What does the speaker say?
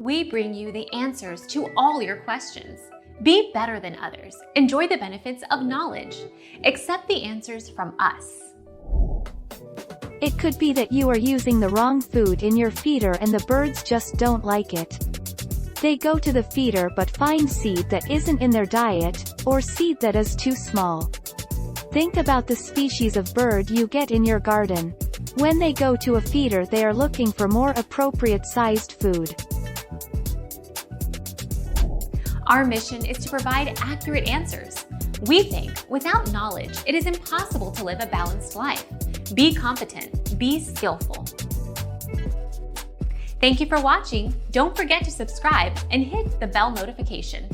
We bring you the answers to all your questions. Be better than others. Enjoy the benefits of knowledge. Accept the answers from us. It could be that you are using the wrong food in your feeder and the birds just don't like it. They go to the feeder but find seed that isn't in their diet, or seed that is too small. Think about the species of bird you get in your garden. When they go to a feeder, they are looking for more appropriate-sized food. Our mission is to provide accurate answers. We think without knowledge, it is impossible to live a balanced life. Be competent, be skillful. Thank you for watching. Don't forget to subscribe and hit the bell notification.